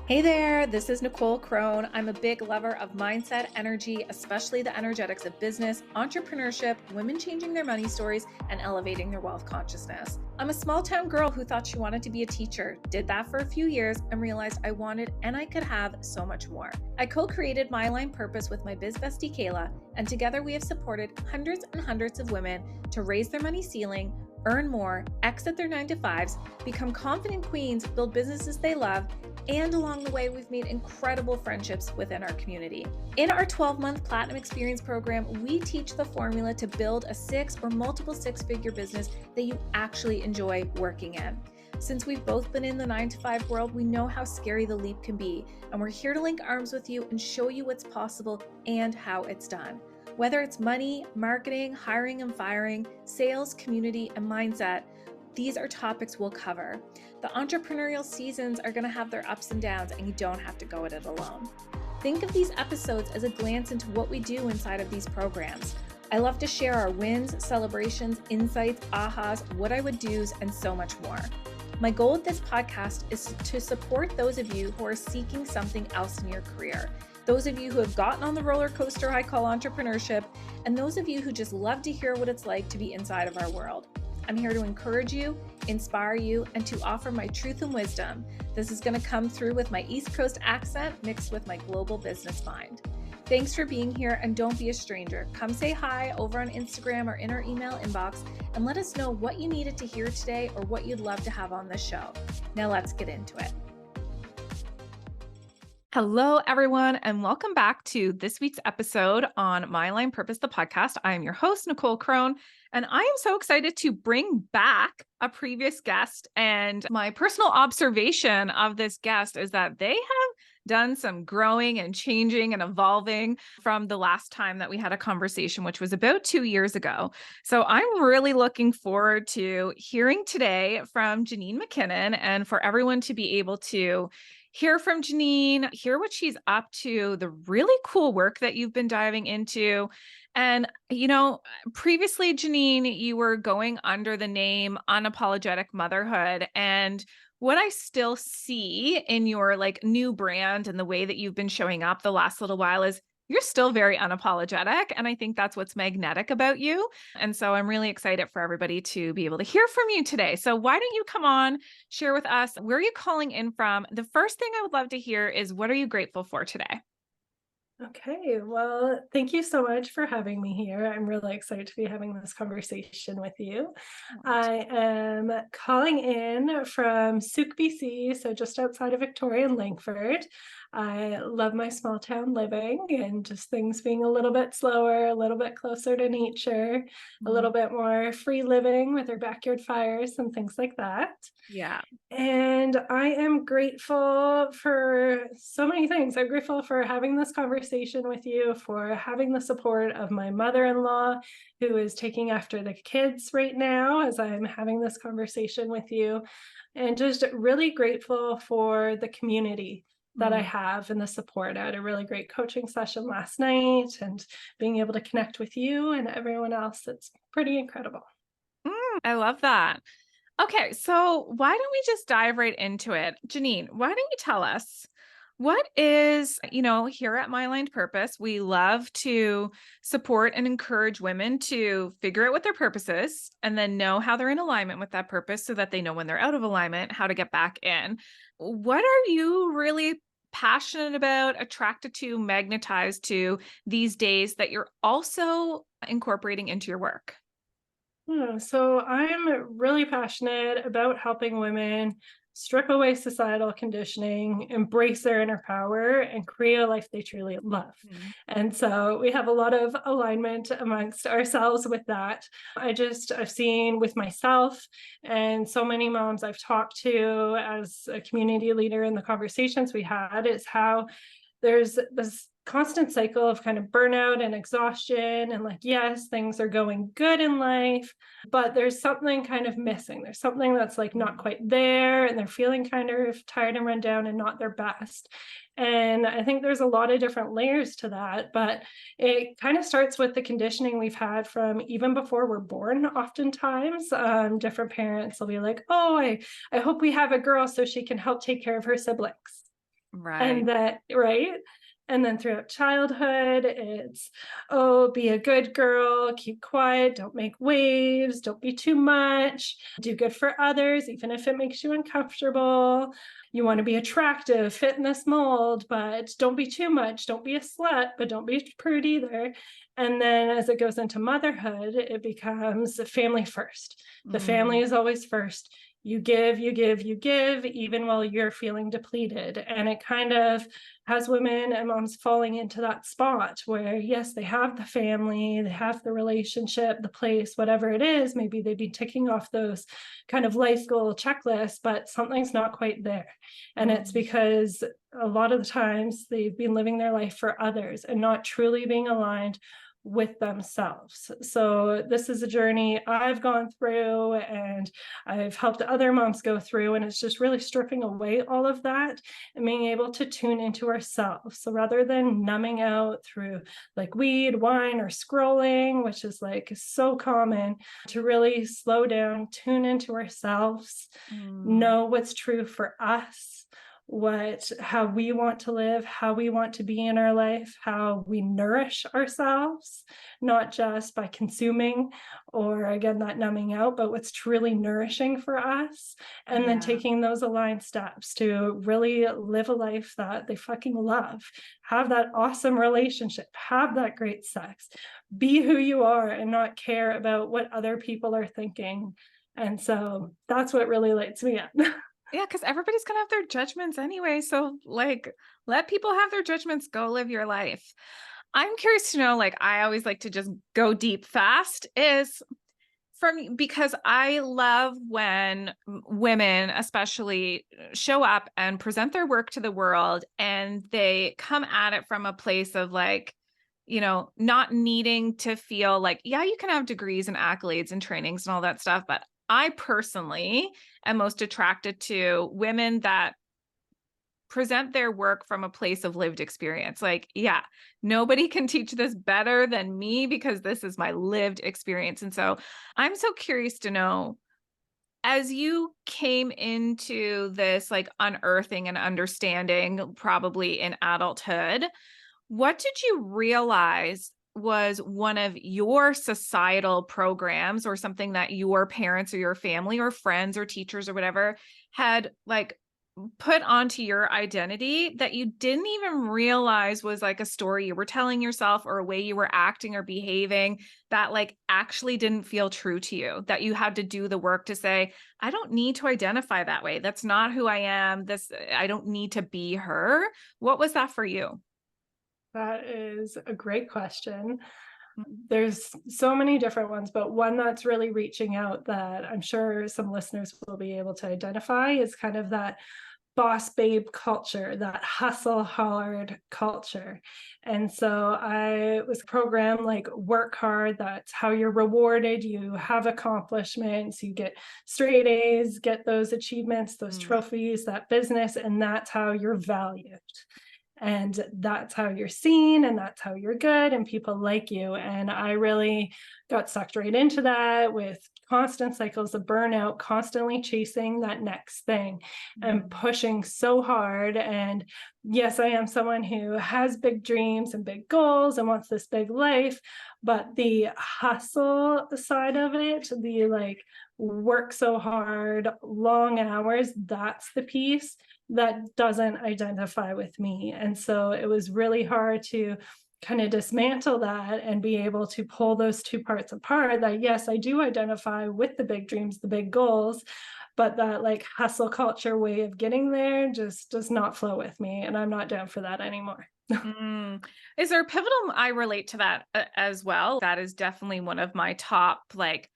Hey there, this is Nicole Crone. I'm a big lover of mindset, energy, especially the energetics of business, entrepreneurship, women changing their money stories, and elevating their wealth consciousness. I'm a small town girl who thought she wanted to be a teacher, did that for a few years, and realized I wanted and I could have so much more. I co-created My Aligned Purpose with my biz bestie Kayla, and together we have supported hundreds and hundreds of women to raise their money ceiling, earn more, exit their 9-to-5s, become confident queens, build businesses they love, and along the way, we've made incredible friendships within our community. In our 12-month Platinum Experience program, we teach the formula to build a 6 or multiple 6-figure business that you actually enjoy working in. Since we've both been in the 9-to-5 world, we know how scary the leap can be, and we're here to link arms with you and show you what's possible and how it's done. Whether it's money, marketing, hiring and firing, sales, community, and mindset, these are topics we'll cover. The entrepreneurial seasons are going to have their ups and downs, and you don't have to go at it alone. Think of these episodes as a glance into what we do inside of these programs. I love to share our wins, celebrations, insights, ahas, what I would do's, and so much more. My goal with this podcast is to support those of you who are seeking something else in your career, those of you who have gotten on the roller coaster I call entrepreneurship, and those of you who just love to hear what it's like to be inside of our world. I'm here to encourage you, inspire you, and to offer my truth and wisdom. This is going to come through with my East Coast accent mixed with my global business mind. Thanks for being here, and don't be a stranger. Come say hi over on Instagram or in our email inbox and let us know what you needed to hear today or what you'd love to have on the show. Now let's get into it. Hello, everyone, and welcome back to this week's episode on My Aligned Purpose, the podcast. I am your host, Nicole Crone, and I am so excited to bring back a previous guest. And my personal observation of this guest is that they have done some growing and changing and evolving from the last time that we had a conversation, which was about 2 years ago. So I'm really looking forward to hearing today from Jannine Mackinnon, and for everyone to be able to hear from Jannine, hear what she's up to, the really cool work that you've been diving into. And, previously, Jannine, you were going under the name Unapologetic Motherhood. And what I still see in your new brand and the way that you've been showing up the last little while is you're still very unapologetic. And I think that's what's magnetic about you. And so I'm really excited for everybody to be able to hear from you today. So why don't you come on, share with us, where are you calling in from? The first thing I would love to hear is, what are you grateful for today? Okay, well, thank you so much for having me here. I'm really excited to be having this conversation with you. I am calling in from Souk, BC, so just outside of Victoria and Langford. I love my small town living and just things being a little bit slower, a little bit closer to nature, a little bit more free living with our backyard fires and things like that. Yeah. And I am grateful for so many things. I'm grateful for having this conversation with you, for having the support of my mother-in-law, who is taking after the kids right now as I'm having this conversation with you, and just really grateful for the community that I have and the support. I had a really great coaching session last night, and being able to connect with you and everyone else, it's pretty incredible. I love that. Okay, so why don't we just dive right into it? Jannine, why don't you tell us what is, here at My Aligned Purpose, we love to support and encourage women to figure out what their purpose is and then know how they're in alignment with that purpose so that they know when they're out of alignment, how to get back in. What are you really passionate about, attracted to, magnetized to these days that you're also incorporating into your work? So I'm really passionate about helping women strip away societal conditioning, embrace their inner power, and create a life they truly love. And so we have a lot of alignment amongst ourselves with that. I've seen with myself and so many moms I've talked to as a community leader in the conversations we had, is how there's this constant cycle of kind of burnout and exhaustion, and yes, things are going good in life, but there's something kind of missing. There's something that's not quite there, and they're feeling kind of tired and run down and not their best. And I think there's a lot of different layers to that, but it kind of starts with the conditioning we've had from even before we're born. Oftentimes different parents will be like, oh, I hope we have a girl so she can help take care of her siblings. Right. And that, right? And then throughout childhood, it's, oh, be a good girl, keep quiet, don't make waves, don't be too much, do good for others, even if it makes you uncomfortable. You want to be attractive, fit in this mold, but don't be too much. Don't be a slut, but don't be a prude either. And then as it goes into motherhood, it becomes family first. The family Mm, is always first. You give, you give, you give, even while you're feeling depleted. And it kind of has women and moms falling into that spot where, yes, they have the family, they have the relationship, the place, whatever it is. Maybe they'd be ticking off those kind of life goal checklists, but something's not quite there. And it's mm, because a lot of the times they've been living their life for others and not truly being aligned with themselves. So this is a journey I've gone through and I've helped other moms go through, and it's just really stripping away all of that and being able to tune into ourselves. So rather than numbing out through like weed, wine, or scrolling, which is like so common, to really slow down, tune into ourselves, mm. know what's true for us, how we want to live, how we want to be in our life, how we nourish ourselves, not just by consuming or again that numbing out, but what's truly nourishing for us. And then Yeah. taking those aligned steps to really live a life that they fucking love, have that awesome relationship, have that great sex, be who you are and not care about what other people are thinking. And so that's what really lights me up. Yeah, because everybody's gonna have their judgments anyway. So like let people have their judgments, go live your life. I'm curious to know, like, I always like to just go deep fast is from because I love when women especially show up and present their work to the world and they come at it from a place of like, not needing to feel like, yeah, you can have degrees and accolades and trainings and all that stuff, but I personally am most attracted to women that present their work from a place of lived experience. Like, yeah, nobody can teach this better than me because this is my lived experience. And so I'm so curious to know, as you came into this like unearthing and understanding, probably in adulthood, what did you realize was one of your societal programs or something that your parents or your family or friends or teachers or whatever had like put onto your identity that you didn't even realize was like a story you were telling yourself or a way you were acting or behaving that like actually didn't feel true to you, that you had to do the work to say, I don't need to identify that way. That's not who I am. I don't need to be her. What was that for you? That is a great question. There's so many different ones, but one that's really reaching out that I'm sure some listeners will be able to identify is kind of that boss babe culture, that hustle hard culture. And so I was programmed like work hard, that's how you're rewarded. You have accomplishments, you get straight A's, get those achievements, those Mm, trophies, that business, and that's how you're valued. And that's how you're seen and that's how you're good and people like you. And I really got sucked right into that with constant cycles of burnout, constantly chasing that next thing and mm, pushing so hard. And yes, I am someone who has big dreams and big goals and wants this big life, but the hustle side of it, the like work so hard, long hours, that's the piece that doesn't identify with me. And so it was really hard to kind of dismantle that and be able to pull those two parts apart, that yes, I do identify with the big dreams, the big goals, but that like hustle culture way of getting there just does not flow with me, and I'm not down for that anymore. mm. Is there a pivotal? I relate to that as well. That is definitely one of my top, like,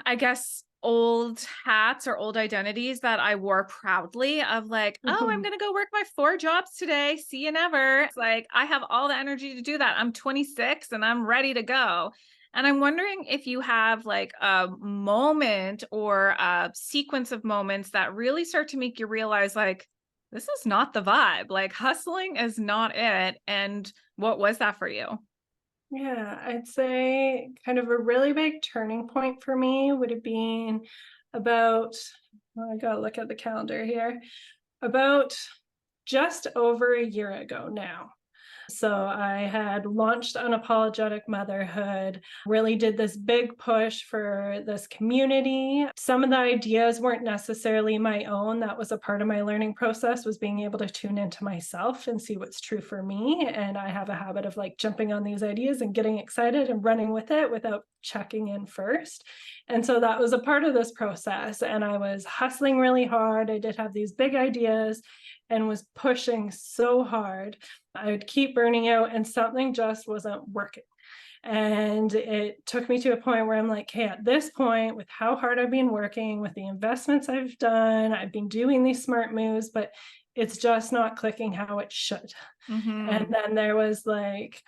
I guess, old hats or old identities that I wore proudly of like, oh, I'm Mhm. going to go work my 4 jobs today. See you never. It's like, I have all the energy to do that. I'm 26 and I'm ready to go. And I'm wondering if you have like a moment or a sequence of moments that really start to make you realize like, this is not the vibe. Like hustling is not it. And what was that for you? Yeah, I'd say kind of a really big turning point for me would have been about, well, I gotta look at the calendar here, about just over a year ago now. So I had launched Unapologetic Motherhood, really did this big push for this community. Some of the ideas weren't necessarily my own. That was a part of my learning process, was being able to tune into myself and see what's true for me. And I have a habit of like jumping on these ideas and getting excited and running with it without checking in first. And so that was a part of this process. And I was hustling really hard. I did have these big ideas and was pushing so hard. I would keep burning out and something just wasn't working. And it took me to a point where I'm like, hey, at this point, with how hard I've been working, with the investments I've done, I've been doing these smart moves, but it's just not clicking how it should. And then there was like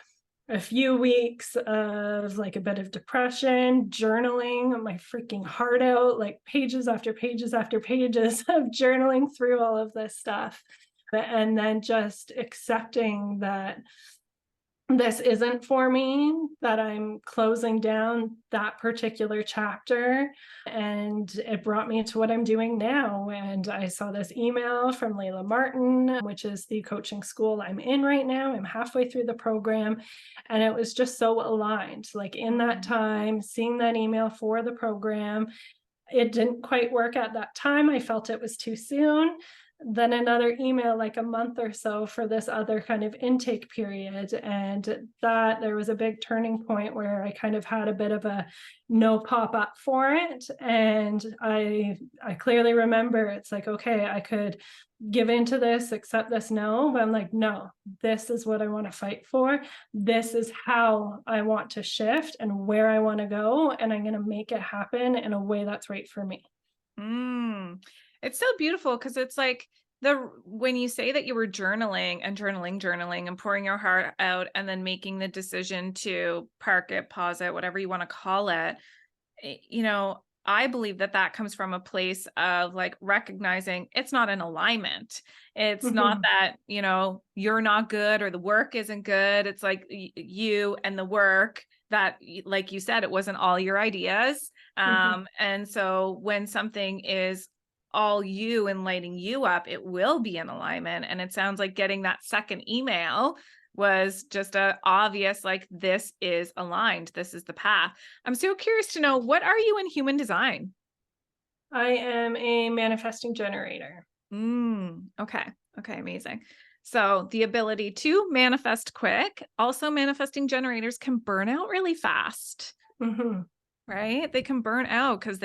a few weeks of like a bit of depression, journaling my freaking heart out, like pages after pages after pages of journaling through all of this stuff. And then just accepting that this isn't for me, that I'm closing down that particular chapter. And it brought me to what I'm doing now. And I saw this email from Layla Martin, which is the coaching school I'm in right now. I'm halfway through the program. And it was just so aligned. Like in that time, seeing that email for the program, it didn't quite work at that time. I felt it was too soon. Then another email like a month or so for this other kind of intake period. And that there was a big turning point where I kind of had a bit of a no pop up for it. And I clearly remember it's like, okay, I could give into this, accept this no, but I'm like, no, this is what I want to fight for. This is how I want to shift and where I want to go. And I'm going to make it happen in a way that's right for me. It's so beautiful because it's like when you say that you were journaling and pouring your heart out and then making the decision to park it, pause it, whatever you want to call it, I believe that comes from a place of like recognizing it's not in alignment. It's not that, you're not good or the work isn't good. It's like you and the work that, like you said, it wasn't all your ideas. And so when something is all you and lighting you up, it will be in alignment. And it sounds like getting that second email was just a obvious, like, this is aligned. This is the path. I'm so curious to know, what are you in human design? I am a manifesting generator. Okay. Okay. Amazing. So the ability to manifest quick. Also, manifesting generators can burn out really fast. Right? They can burn out because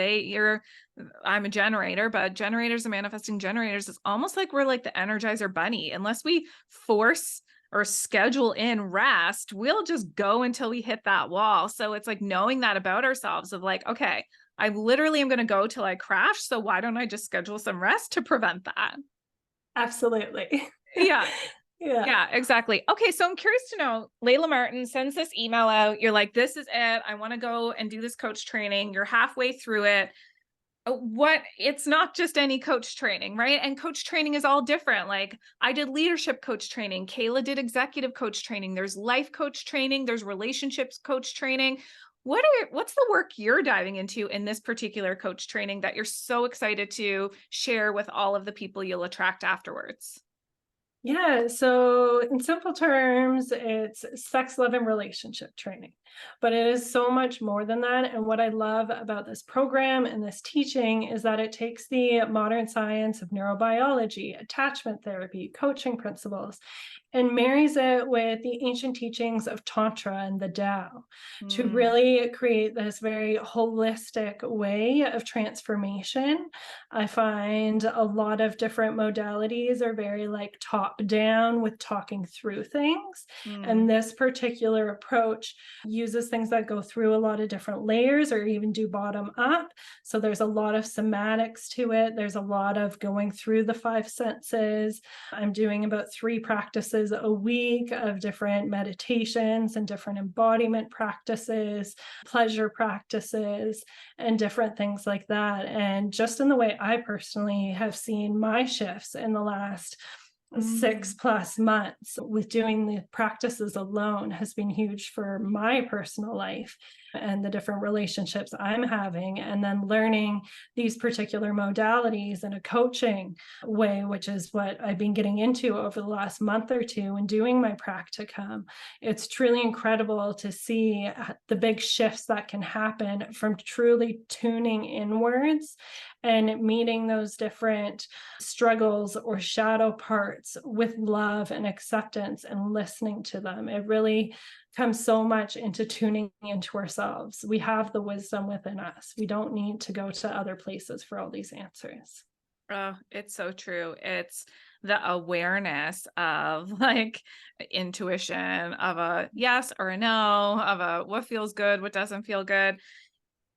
I'm a generator, but generators and manifesting generators is almost like we're like the Energizer bunny. Unless we force or schedule in rest, we'll just go until we hit that wall. So it's like knowing that about ourselves of like, okay, I literally am going to go till I crash. So why don't I just schedule some rest to prevent that? Absolutely. Yeah. Yeah. Yeah, exactly. Okay. So I'm curious to know, Layla Martin sends this email out. You're like, this is it. I want to go and do this coach training. You're halfway through it. It's not just any coach training, right? And coach training is all different. Like I did leadership coach training. Kayla did executive coach training. There's life coach training. There's relationships coach training. What's the work you're diving into in this particular coach training that you're so excited to share with all of the people you'll attract afterwards? Yeah. So, in simple terms, it's sex, love, and relationship training. But it is so much more than that. And what I love about this program and this teaching is that it takes the modern science of neurobiology, attachment therapy, coaching principles, and marries it with the ancient teachings of Tantra and the Tao to really create this very holistic way of transformation. I find a lot of different modalities are very like top down with talking through things. And this particular approach uses things that go through a lot of different layers or even do bottom up. So there's a lot of somatics to it. There's a lot of going through the five senses. I'm doing about 3 practices a week of different meditations and different embodiment practices, pleasure practices, and different things like that. And just in the way I personally have seen my shifts in the last 6+ months with doing the practices alone has been huge for my personal life. and the different relationships I'm having, and then learning these particular modalities in a coaching way, which is what I've been getting into over the last month or two and doing my practicum. It's truly incredible to see the big shifts that can happen from truly tuning inwards and meeting those different struggles or shadow parts with love and acceptance and listening to them. It really comes so much into tuning into ourselves. We have the wisdom within us. We don't need to go to other places for all these answers. Oh, it's so true. It's the awareness of like intuition of a yes or a no, of a what feels good, what doesn't feel good.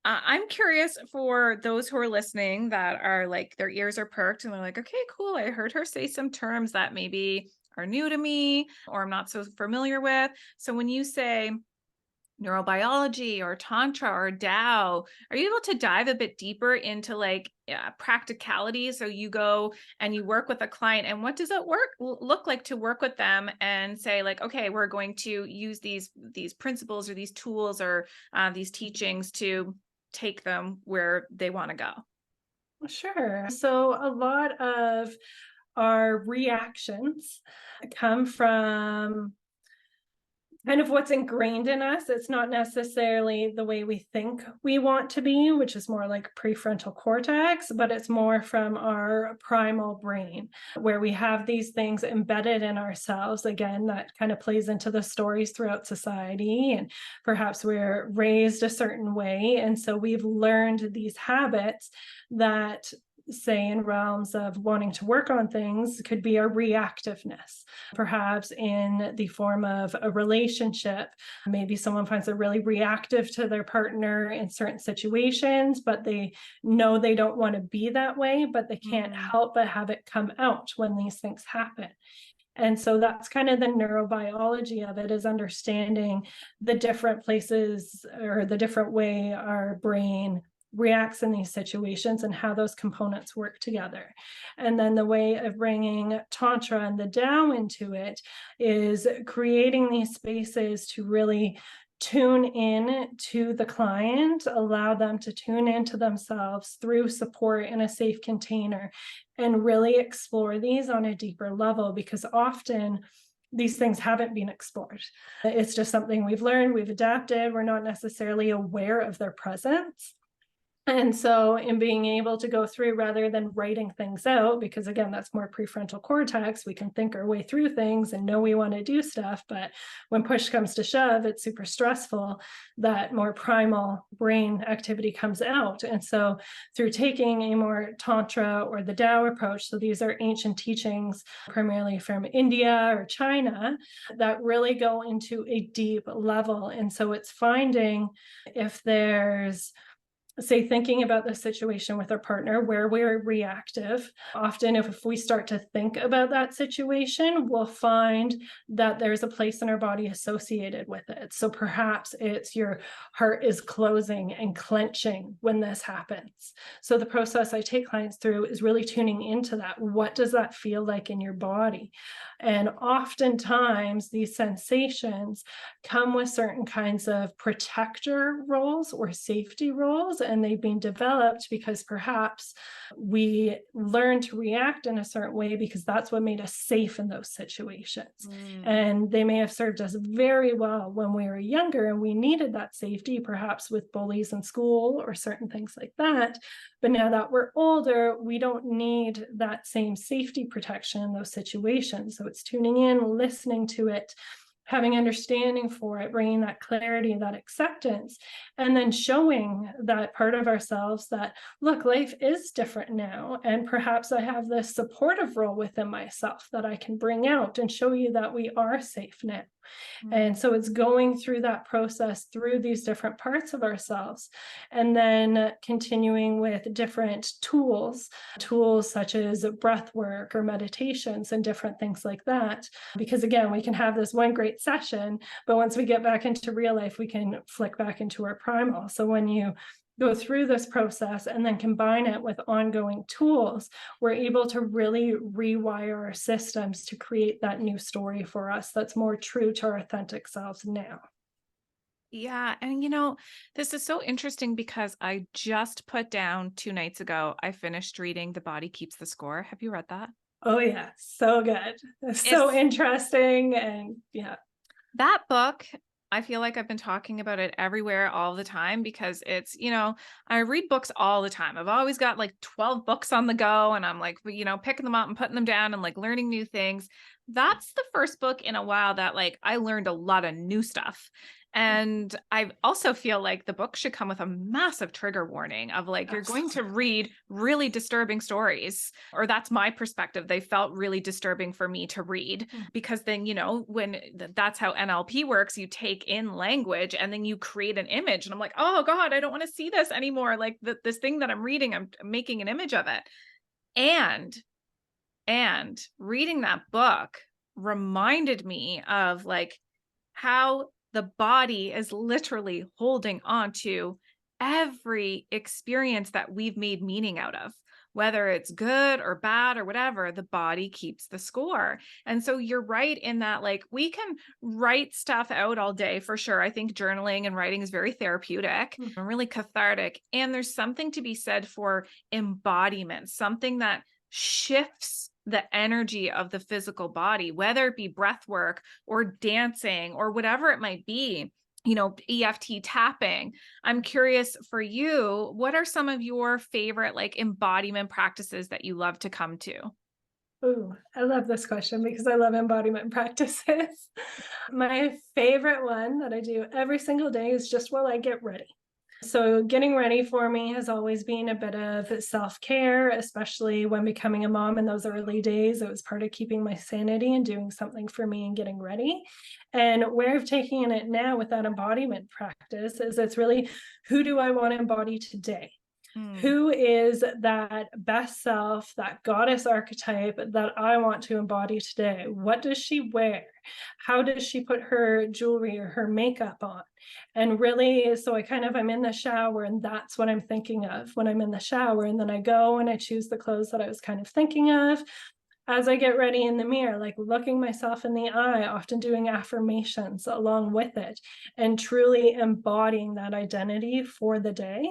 I'm curious for those who are listening that are like their ears are perked and they're like, okay, cool. I heard her say some terms that maybe are new to me or I'm not so familiar with. So when you say neurobiology or tantra or Tao, are you able to dive a bit deeper into like practicality? So you go and you work with a client, and what does it look like to work with them and say like, okay, we're going to use these principles or these tools or these teachings to take them where they want to go? Sure. So a lot of our reactions come from kind of what's ingrained in us. It's not necessarily the way we think we want to be, which is more like prefrontal cortex, but it's more from our primal brain, where we have these things embedded in ourselves. Again, that kind of plays into the stories throughout society, and perhaps we're raised a certain way. And so we've learned these habits that, say, in realms of wanting to work on things, could be a reactiveness, perhaps in the form of a relationship. Maybe someone finds they're really reactive to their partner in certain situations, but they know they don't want to be that way, but they can't help but have it come out when these things happen. And so that's kind of the neurobiology of it, is understanding the different places or the different way our brain reacts in these situations and how those components work together. And then the way of bringing Tantra and the Tao into it is creating these spaces to really tune in to the client, allow them to tune into themselves through support in a safe container, and really explore these on a deeper level, because often these things haven't been explored. It's just something we've learned, we've adapted, we're not necessarily aware of their presence. And so in being able to go through, rather than writing things out, because again, that's more prefrontal cortex, we can think our way through things and know we want to do stuff. But when push comes to shove, it's super stressful. That more primal brain activity comes out. And so through taking a more Tantra or the Tao approach, so these are ancient teachings primarily from India or China that really go into a deep level. And so it's finding if there's, say, thinking about the situation with our partner where we're reactive. Often if we start to think about that situation, we'll find that there's a place in our body associated with it. So perhaps it's your heart is closing and clenching when this happens. So the process I take clients through is really tuning into that. What does that feel like in your body? And oftentimes these sensations come with certain kinds of protector roles or safety roles, and they've been developed because perhaps we learned to react in a certain way because that's what made us safe in those situations. And they may have served us very well when we were younger and we needed that safety, perhaps with bullies in school or certain things like that. But now that we're older, we don't need that same safety protection in those situations. So it's tuning in, listening to it, having understanding for it, bringing that clarity, that acceptance, and then showing that part of ourselves that, look, life is different now. And perhaps I have this supportive role within myself that I can bring out and show you that we are safe now. And so it's going through that process through these different parts of ourselves, and then continuing with different tools such as breath work or meditations and different things like that. Because again, we can have this one great session, but once we get back into real life, we can flick back into our primal. So when you go through this process and then combine it with ongoing tools, we're able to really rewire our systems to create that new story for us that's more true to our authentic selves now. Yeah. And this is so interesting because I just put down 2 nights ago, I finished reading The Body Keeps the Score. Have you read that? Oh yeah, so good. It's so It's interesting and yeah. that book. I feel like I've been talking about it everywhere all the time because I read books all the time. I've always got like 12 books on the go and I'm like, picking them up and putting them down and like learning new things. That's the first book in a while that like I learned a lot of new stuff. And I also feel like the book should come with a massive trigger warning of like, you're going to Absolutely. read really disturbing stories, or that's my perspective. They felt really disturbing for me to read because then, when that's how NLP works, you take in language and then you create an image. And I'm like, oh God, I don't want to see this anymore. Like this thing that I'm reading, I'm making an image of it. And, and reading that book reminded me of like how the body is literally holding on to every experience that we've made meaning out of, whether it's good or bad or whatever. The body keeps the score. And so you're right in that, like, we can write stuff out all day for sure. I think journaling and writing is very therapeutic and really cathartic. And there's something to be said for embodiment, something that shifts the energy of the physical body, whether it be breath work or dancing or whatever it might be, EFT tapping. I'm curious for you, what are some of your favorite like embodiment practices that you love to come to? Ooh, I love this question because I love embodiment practices. My favorite one that I do every single day is just while I get ready. So, getting ready for me has always been a bit of self care, especially when becoming a mom in those early days. It was part of keeping my sanity and doing something for me and getting ready. And where I've taken it now with that embodiment practice is it's really who do I want to embody today? Mm, Who is that best self, that goddess archetype that I want to embody today? What does she wear? How does she put her jewelry or her makeup on? And really, so I'm in the shower, and that's what I'm thinking of when I'm in the shower. And then I go and I choose the clothes that I was kind of thinking of as I get ready in the mirror, like looking myself in the eye, often doing affirmations along with it, and truly embodying that identity for the day.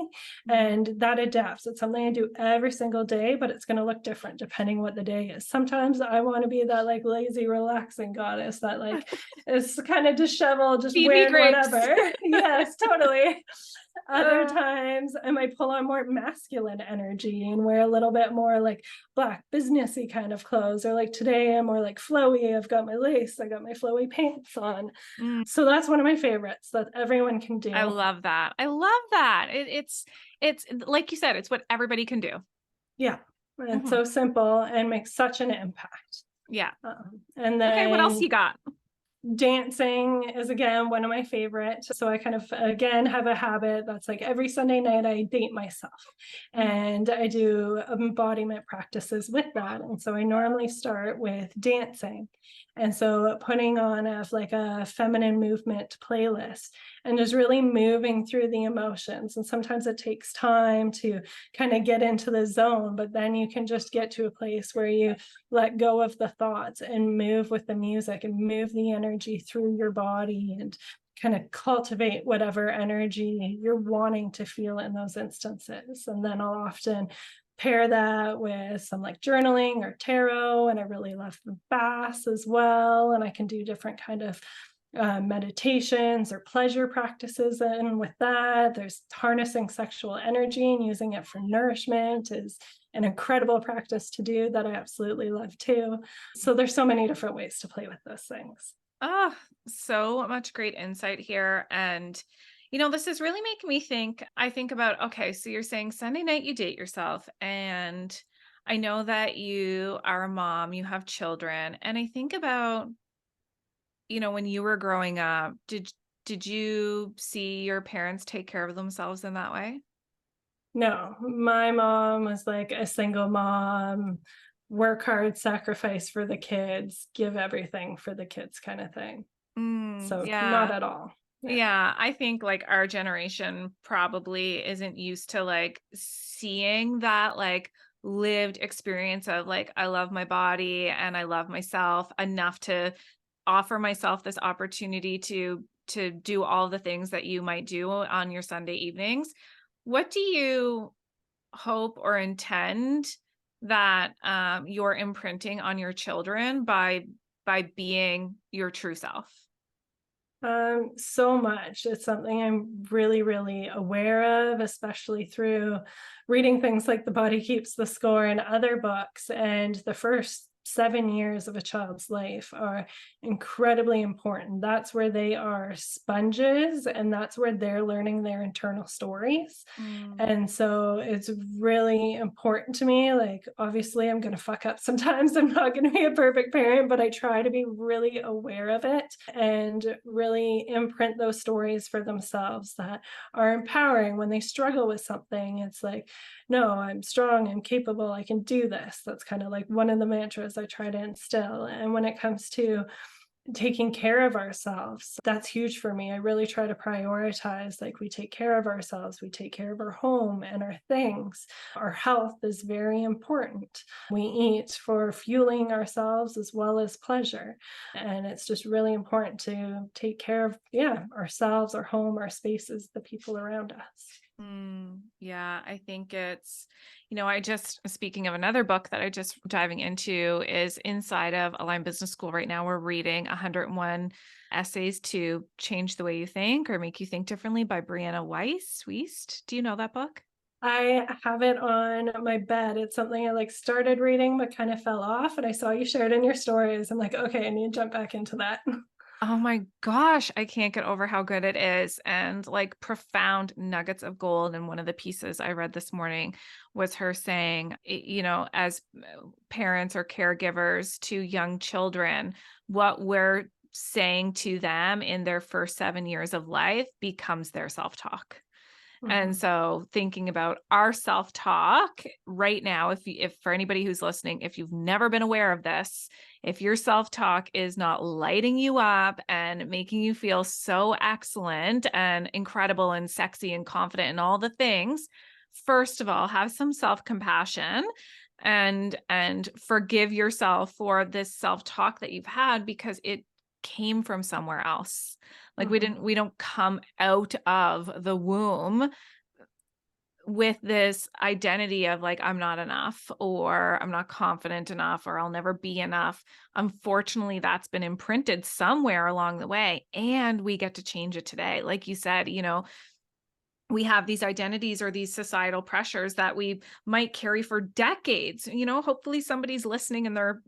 mm. And that adapts. It's something I do every single day, but it's going to look different depending what the day is. Sometimes I want to be that like lazy, relaxing goddess that like is kind of disheveled, just Feed me wearing grapes. whatever. Yes, totally. Other Uh, times I might pull on more masculine energy and wear a little bit more like black businessy kind of clothes, or like today I'm more like flowy. I've got my lace, I got my flowy pants on. mm, So that's one of my favorites that everyone can I do. love that. I love that. It's like you said, it's what everybody can do. Yeah, it's Mhm. so simple and makes such an impact. Yeah. And Okay. What else then you got? dancing is again one of my favorites. So I kind of again have a habit that's like every Sunday night I date myself Mm, and I do embodiment practices with that. And so I normally start with dancing. And so putting on like a feminine movement playlist and just really moving through the emotions. And sometimes it takes time to kind of get into the zone, but then you can just get to a place where you let go of the thoughts and move with the music and move the energy through your body and kind of cultivate whatever energy you're wanting to feel in those instances. And then I'll often pair that with some like journaling or tarot, and I really love the bass as well, and I can do different kind of meditations or pleasure practices. And with that, there's harnessing sexual energy and using it for nourishment is an incredible practice to do that I absolutely love too. So there's so many different ways to play with those things. Oh, so much great insight here. And, this is really making me think. I think about, okay, so you're saying Sunday night you date yourself. And I know that you are a mom, you have children. And I think about, when you were growing up, did you see your parents take care of themselves in that way? No, my mom was like a single mom, work hard, sacrifice for the kids, give everything for the kids kind of thing. So not Yeah. at all. Yeah. Yeah, I think like our generation probably isn't used to like seeing that like lived experience of like I love my body and I love myself enough to offer myself this opportunity to to do all the things that you might do on your Sunday evenings. What do you hope or intend that you're imprinting on your children by being your true self? So much. It's something I'm really, really aware of, especially through reading things like The Body Keeps the Score and other books. And the first 7 years of a child's life are incredibly important. That's where they are sponges, and that's where they're learning their internal stories. Mm. And so it's really important to me. Like, obviously, I'm going to fuck up sometimes. I'm not going to be a perfect parent, but I try to be really aware of it and really imprint those stories for themselves that are empowering when they struggle with something. It's like, no, I'm strong, I'm capable, I can do this. That's kind of like one of the mantras I try to instill. And when it comes to taking care of ourselves, that's huge for me. I really try to prioritize, like, we take care of ourselves, we take care of our home and our things. Our health is very important. We eat for fueling ourselves as well as pleasure. And it's just really important to take care of, yeah, ourselves, our home, our spaces, the people around us. Yeah, I think it's, I just, speaking of another book that I just diving into is inside of Align Business School right now. We're reading 101 Essays to Change the Way You Think or Make You Think Differently by Brianna Wiest. Do you know that book? I have it on my bed. It's something I like started reading but kind of fell off. And I saw you shared in your stories. I'm like, okay, I need to jump back into that. Oh my gosh, I can't get over how good it is and like profound nuggets of gold. And one of the pieces I read this morning was her saying, as parents or caregivers to young children, what we're saying to them in their first 7 years of life becomes their self-talk. And Mhm. so thinking about our self-talk right now, if for anybody who's listening, if you've never been aware of this, if your self-talk is not lighting you up and making you feel so excellent and incredible and sexy and confident and all the things, first of all, have some self-compassion and forgive yourself for this self-talk that you've had because it came from somewhere else. Like Mhm. we don't come out of the womb with this identity of like, I'm not enough, or I'm not confident enough, or I'll never be enough. Unfortunately, that's been imprinted somewhere along the way, and we get to change it today. Like you said, we have these identities or these societal pressures that we might carry for decades. Hopefully somebody's listening and they're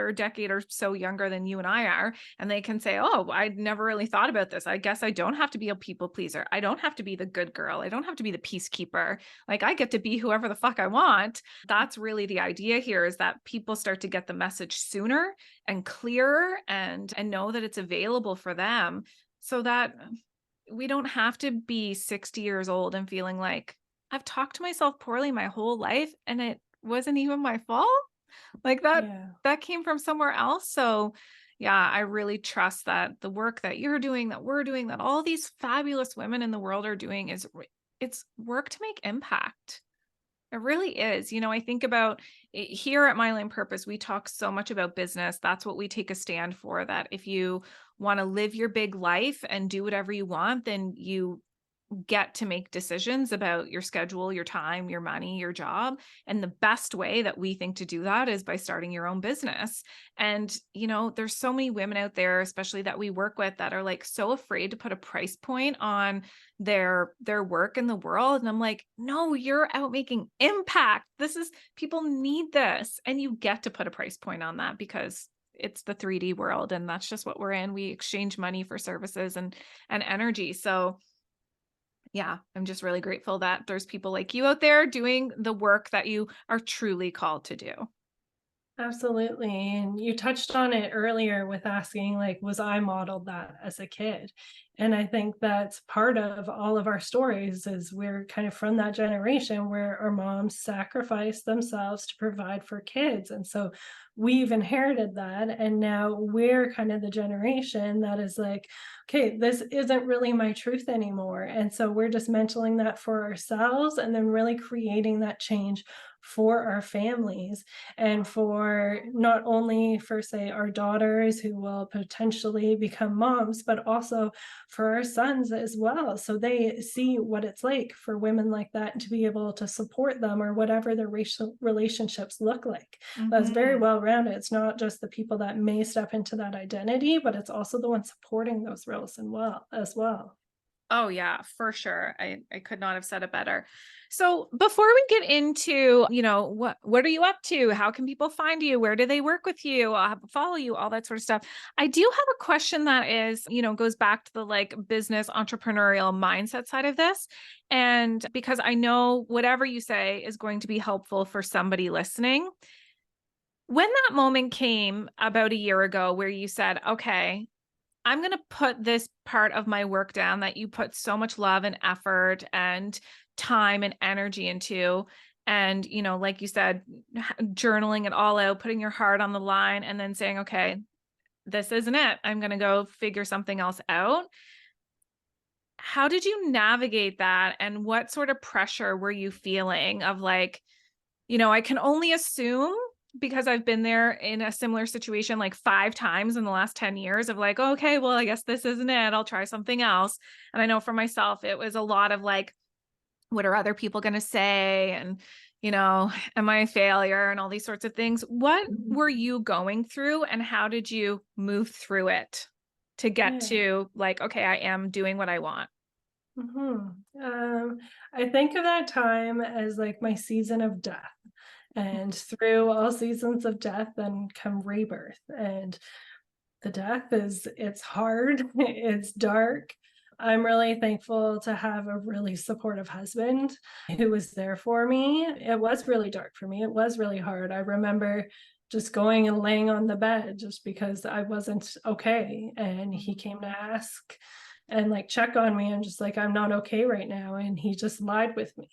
a decade or so younger than you and I are, and they can say, oh, I never really thought about this. I guess I don't have to be a people pleaser. I don't have to be the good girl. I don't have to be the peacekeeper. Like, I get to be whoever the fuck I want. That's really the idea here, is that people start to get the message sooner and clearer and know that it's available for them, so that we don't have to be 60 years old and feeling like I've talked to myself poorly my whole life and it wasn't even my fault. Like Yeah. that came from somewhere else. So yeah, I really trust that the work that you're doing, that we're doing, that all these fabulous women in the world are doing it's work to make impact. It really is. I think about here at My Lane Purpose, we talk so much about business. That's what we take a stand for, that if you want to live your big life and do whatever you want, then you get to make decisions about your schedule, your time, your money, your job. And the best way that we think to do that is by starting your own business. And, there's so many women out there, especially that we work with, that are like so afraid to put a price point on their work in the world. And I'm like, no, you're out making impact. People need this. And you get to put a price point on that because it's the 3D world. And that's just what we're in. We exchange money for services and energy. So yeah, I'm just really grateful that there's people like you out there doing the work that you are truly called to do. Absolutely. And you touched on it earlier with asking, like, was I modeled that as a kid? And I think that's part of all of our stories is we're kind of from that generation where our moms sacrificed themselves to provide for kids. And so we've inherited that. And now we're kind of the generation that is like, okay, this isn't really my truth anymore. And so we're dismantling that for ourselves and then really creating that change for our families and for not only for, say, our daughters who will potentially become moms, but also for our sons as well. So they see what it's like for women like that and to be able to support them or whatever their racial relationships look like. That's very Mhm. well rounded. It's not just the people that may step into that identity, but it's also the ones supporting those roles and well as well. Oh yeah, for sure. I could not have said it better. So before we get into, what are you up to? How can people find you? Where do they work with you? Follow you, all that sort of stuff. I do have a question that is, goes back to the like business entrepreneurial mindset side of this. And because I know whatever you say is going to be helpful for somebody listening. When that moment came about a year ago where you said, okay, I'm going to put this part of my work down that you put so much love and effort and time and energy into. And, like you said, journaling it all out, putting your heart on the line, and then saying, okay, this isn't it. I'm going to go figure something else out. How did you navigate that? And what sort of pressure were you feeling of like, I can only assume because I've been there in a similar situation like 5 times in the last 10 years of like, okay, well, I guess this isn't it. I'll try something else. And I know for myself, it was a lot of like, what are other people going to say? And, am I a failure and all these sorts of things? What Mhm. were you going through and how did you move through it to get Yeah. to like, okay, I am doing what I want? Mhm. I think of that time as like my season of death. And through all seasons of death, then come rebirth. And the death it's hard, it's dark. I'm really thankful to have a really supportive husband who was there for me. It was really dark for me. It was really hard. I remember just going and laying on the bed just because I wasn't okay. And he came to ask and like check on me and just like, I'm not okay right now. And he just lied with me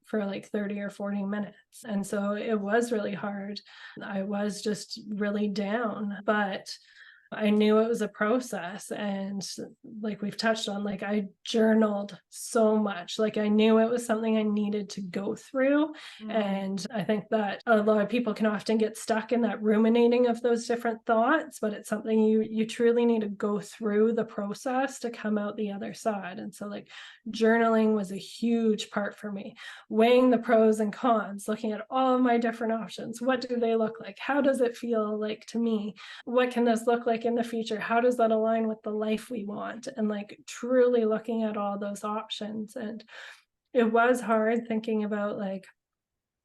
for like 30 or 40 minutes. And so it was really hard. I was just really down, but I knew it was a process. And like we've touched on, like I journaled so much. Like I knew it was something I needed to go through. Mm, And I think that a lot of people can often get stuck in that ruminating of those different thoughts, but it's something you truly need to go through the process to come out the other side. And so like journaling was a huge part for me, weighing the pros and cons, looking at all of my different options. What do they look like? How does it feel like to me? What can this look like in the future? How does that align with the life we want? And like truly looking at all those options. And it was hard thinking about like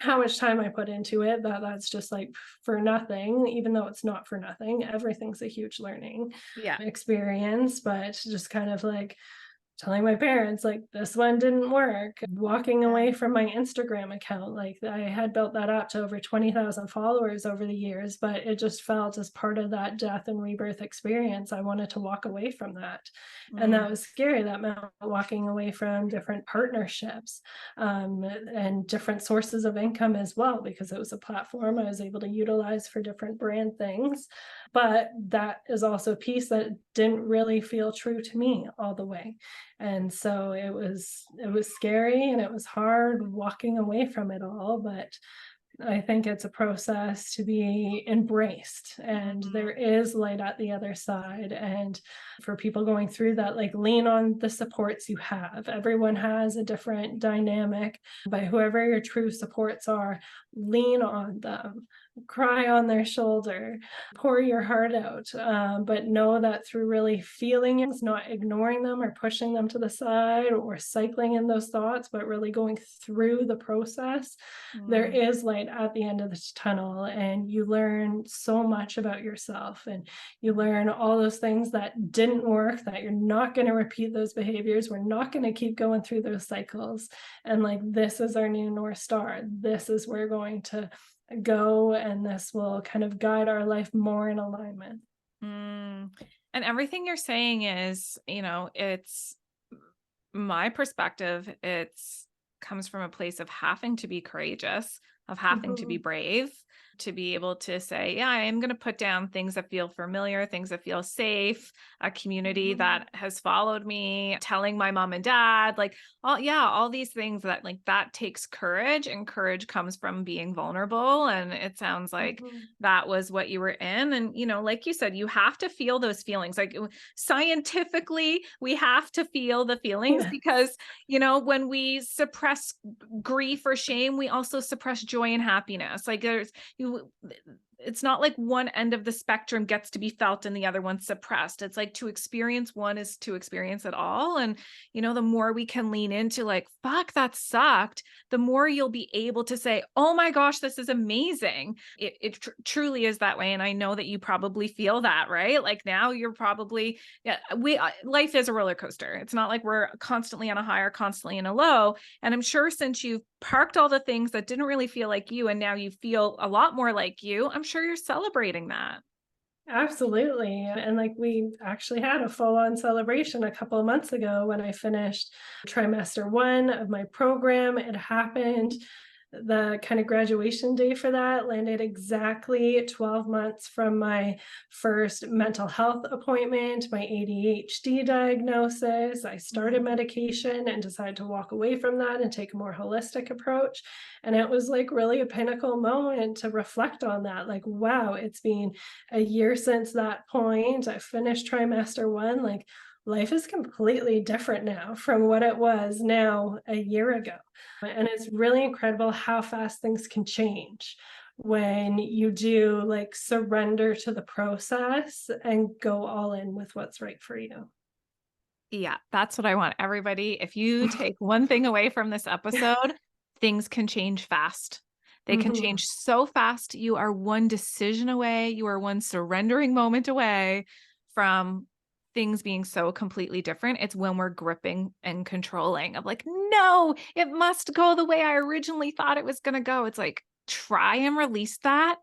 how much time I put into it, that's just like for nothing, even though it's not for nothing. Everything's a huge learning yeah. experience, but just kind of like telling my parents like this one didn't work, walking away from my Instagram account. Like I had built that up to over 20,000 followers over the years, but it just felt as part of that death and rebirth experience I wanted to walk away from that. And Mm, that was scary. That meant walking away from different partnerships, and different sources of income as well, because it was a platform I was able to utilize for different brand things. But that is also a piece that didn't really feel true to me all the way. And so it was scary and it was hard walking away from it all, but I think it's a process to be embraced, and there mhm, is light at the other side. And for people going through that, like lean on the supports you have. Everyone has a different dynamic, but whoever your true supports are, lean on them, cry on their shoulder, pour your heart out. But know that through really feeling it, not ignoring them or pushing them to the side or cycling in those thoughts, but really going through the process, there mm. is light at the end of this tunnel, and you learn so much about yourself, and you learn all those things that didn't work, that you're not going to repeat those behaviors, we're not going to keep going through those cycles, and like this is our new north star, this is where we're going to go, and this will kind of guide our life more in alignment. Mm. And everything you're saying is, it's my perspective. It's comes from a place of having to be courageous, of having to be Mhm. brave. to be able to say, yeah, I am going to put down things that feel familiar, things that feel safe, a community that has followed me, telling my mom and dad, like all these things that like that takes courage, and courage comes from being vulnerable. And it sounds like that was what you were in. And, like you said, you have to feel those feelings. Like scientifically, we have to feel the feelings Yeah. because, when we suppress grief or shame, we also suppress joy and happiness. Like it's not like one end of the spectrum gets to be felt and the other one's suppressed. It's like to experience one is to experience it all. And, the more we can lean into like, fuck, that sucked, the more you'll be able to say, oh my gosh, this is amazing. It truly is that way. And I know that you probably feel that, right? Like now you're probably, yeah, life is a roller coaster. It's not like we're constantly on a high or constantly in a low. And I'm sure since you've parked all the things that didn't really feel like you, and now you feel a lot more like you, I'm sure you're celebrating that. Absolutely. And like we actually had a full on celebration a couple of months ago when I finished trimester 1 of my program. It happened. The kind of graduation day for that landed exactly 12 months from my first mental health appointment, my ADHD diagnosis. I started medication and decided to walk away from that and take a more holistic approach. And it was like really a pinnacle moment to reflect on that. Like, wow, it's been a year since that point. I finished trimester 1. Like, life is completely different now from what it was now a year ago. And it's really incredible how fast things can change when you do like surrender to the process and go all in with what's right for you. Yeah, that's what I want everybody. If you take one thing away from this episode, things can change fast. They can Mhm. change so fast. You are one decision away. You are one surrendering moment away from things being so completely different. It's when we're gripping and controlling of like, no, it must go the way I originally thought it was going to go. It's like, try and release that.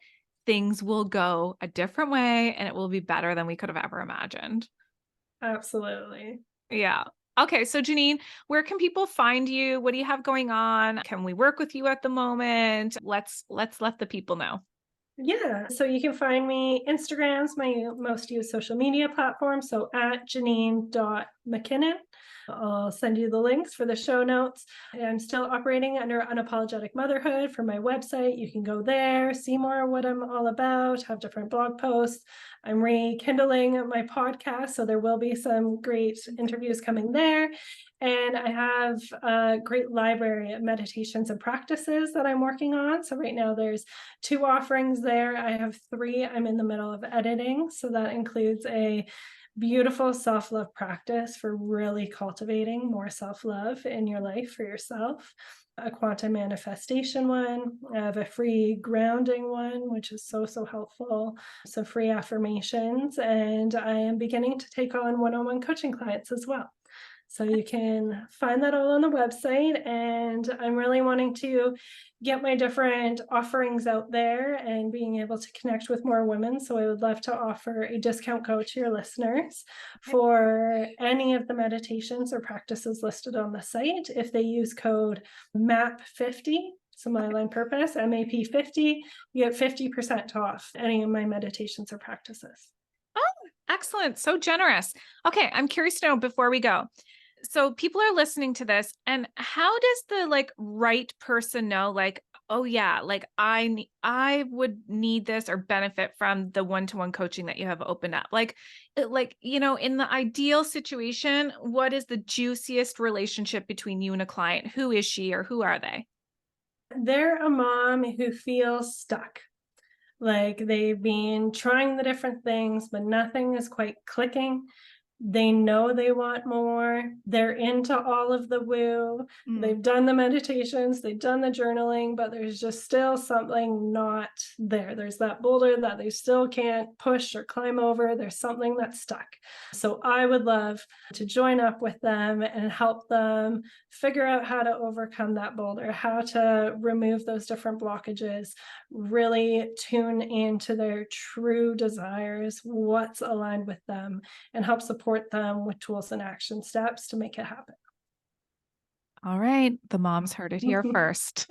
Things will go a different way and it will be better than we could have ever imagined. Absolutely. Yeah. Okay. So Jannine, where can people find you? What do you have going on? Can we work with you at the moment? Let's let the people know. Yeah. So you can find me. Instagram's my most used social media platform. So at Jannine.Mackinnon. I'll send you the links for the show notes. I'm still operating under Unapologetic Motherhood for my website. You can go there, see more of what I'm all about, have different blog posts. I'm rekindling my podcast, so there will be some great interviews coming there. And I have a great library of meditations and practices that I'm working on. So right now there's 2 offerings there. I have 3 I'm in the middle of editing. So that includes a beautiful self-love practice for really cultivating more self-love in your life for yourself. A quantum manifestation one. I have a free grounding one, which is so helpful. Some free affirmations. And I am beginning to take on one-on-one coaching clients as well. So you can find that all on the website. And I'm really wanting to get my different offerings out there and being able to connect with more women. So I would love to offer a discount code to your listeners for any of the meditations or practices listed on the site. If they use code MAP50, so my line purpose, MAP50, you get 50% off any of my meditations or practices. Oh, excellent. So generous. Okay. I'm curious to know before we go. So people are listening to this, and how does the like right person know like, oh yeah, like I would need this or benefit from the one-to-one coaching that you have opened up? Like in the ideal situation, what is the juiciest relationship between you and a client? Who is she or who are they? They're a mom who feels stuck. Like they've been trying the different things, but nothing is quite clicking. They know they want more. They're into all of the woo. Mm. They've done the meditations, they've done the journaling, but there's just still something not there. There's that boulder that they still can't push or climb over. There's something that's stuck. So I would love to join up with them and help them figure out how to overcome that boulder, how to remove those different blockages, really tune into their true desires, what's aligned with them, and help support them with tools and action steps to make it happen. All right. The moms heard it here first.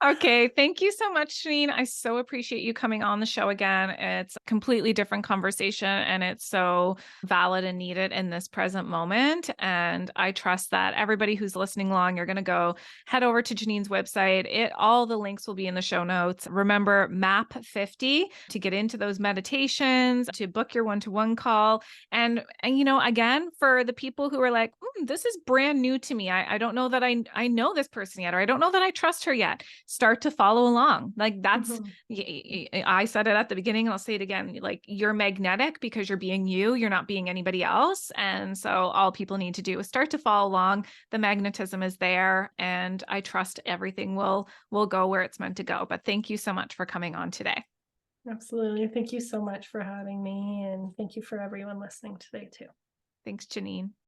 Okay. Thank you so much, Jannine. I so appreciate you coming on the show again. It's a completely different conversation and it's so valid and needed in this present moment. And I trust that everybody who's listening along, you're going to go head over to Jannine's website. All the links will be in the show notes. Remember MAP 50 to get into those meditations, to book your one-to-one call. And again, for the people who are like, this is brand new to me. I don't know that I know this person yet, or I don't know that I trust her yet. Start to follow along. Like that's, I said it at the beginning and I'll say it again, like you're magnetic because you're being you, you're not being anybody else. And so all people need to do is start to follow along. The magnetism is there and I trust everything will go where it's meant to go. But thank you so much for coming on today. Absolutely. Thank you so much for having me. And thank you for everyone listening today too. Thanks, Jannine.